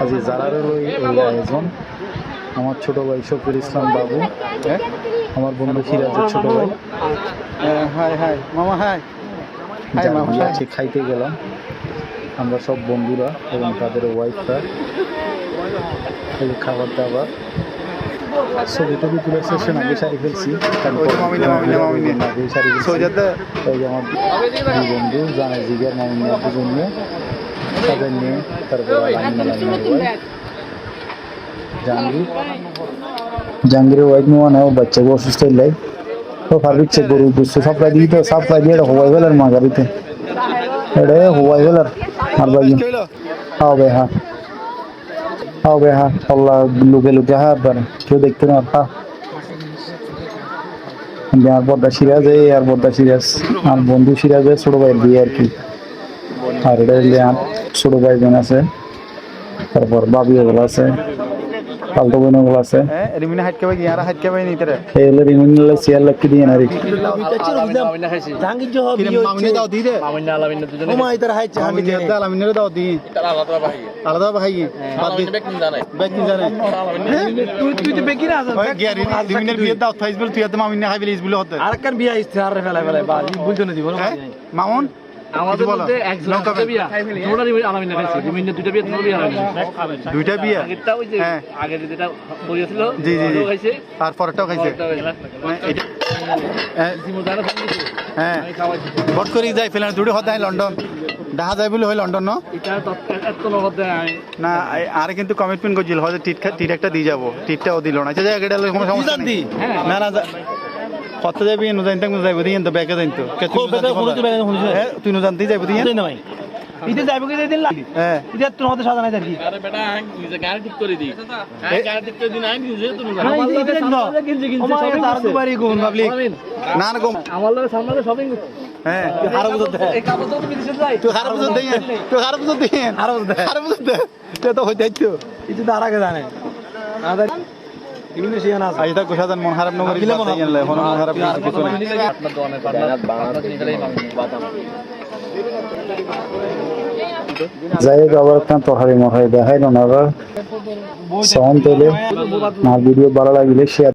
আজি জারারের ওই আয়োজন আমার ছোট ভাই শফির ইসলাম বাবু, আমার বন্ধু সিরাজের ছোট ভাই। হাই হাই মামা, হাই হাই মামা। আজকে খাইতে গেলাম আমরা সব বন্ধুরা এবং তাদের ওয়াইফরা, এই খাবার দাবার ছবি টবি তুলে সেশন আগে সারি ফেলছি। ওই যে আমার দুই বন্ধু জানে জিগার মামিনা দুজন নিয়ে তাদের নিয়ে, তারপরে জাহাঙ্গীরের ওয়াইফ নেওয়া নেয় বাচ্চাকে অসুস্থ হইলে তো ফার্বিকছে গরু বুঝছে সাপ্লাই দিই তো সাপ্লাই দিয়ে এটা হওয়াই গেল আর মা গাড়িতে এটা হওয়াই গেল আর ভাই হবে হ্যাঁ হবে হ্যাঁ আল্লাহ লুকে লুকে হ্যাঁ কেউ দেখতে না আর বর্দা সিরাজ আর বর্দা সিরাজ আর বন্ধু সিরাজের ছোট ভাই বিয়ে আর কি। আর এটা আর ছোট ভাই বোন আছে, তারপর বাবি ওগুলো আছে, পাল্টো বোন ওগুলো আছে। রিমিনা হাইট কে ভাই ইয়ারা হাইট কে ভাই নিতে রে এলে রিমিনা সিয়ার লাকি দিয়ে না রে জাহাঙ্গীর জহ বিয়ে মামিনে দাও দি দে মামিনা আলামিনা দুজনে ওমা ইতার হাইট মামিনা দাও আলামিনা দাও দি তার আলাদা ভাই বাদ দি বেক নিন জানে তুই তো বেকি না আছেন ভাই গিয়ারি রিমিনার বিয়ে দাও থাইস বল তুই তো মামিনা খাইবি লিস বলে হতে আর কার বিয়ে ইস্তে আর ফেলাই বাজি বুঝছো না দিব মামুন আমাদের মধ্যে একজন বিয়ে তোরা আলামিনা খাইছে রিমিনা দুইটা বিয়ে তোরা বিয়ে আলামিনা দুইটা বিয়ে আগেরটা ওই যে আগে যেটা বলিয়েছিল জি জি খাইছে আর পরেরটাও খাইছে হ্যাঁ বট করি যাই ফেলার দুটো হদায় লন্ডন দেখা যায় বলে হয় লন্ডন না আর কিন্তু কমিটমেন্ট করছিল হয়তো টিট একটা দিয়ে যাবো, টিটটাও দিল না জায়গাটা কোনো সমস্যা নেই না না কত যাবি নুজানতে যাইব দিয়ে তো ব্যাগে যাইতো তুই নুজানতেই যাইব দিয়ে ইতে যাইব কি দিন লাগি হ্যাঁ ইতে তোর মতে সাজা নাই আর কি আরে বেটা নিজে গাড়ি ঠিক করে দি গাড়ি ঠিক করে দি না নিজে তুমি আমার তার দুবারই গোন পাবলিক না না গোম আমার লগে সামনে শপিং হ্যাঁ হারা বুঝত দে এই কাপড় তো বিদেশে যাই তুই হারা বুঝত দে তুই হারা বুঝত দে হারা বুঝত দে তে তো হই যাইতো ইতে তো আগে জানে আদা ইউনিশিয়ান আছে আইতা কোশাদান মন খারাপ নগর দিলে মন জানলে মন খারাপ কিছু না আপনার দোকানের পার্টনার বাংলাদেশ নিগলেই বাদাম যাই আবার একটা তরকারি মহাই দেখাই না সাউন্ড পেলে আমার ভিডিও ভালো লাগলে শেয়ার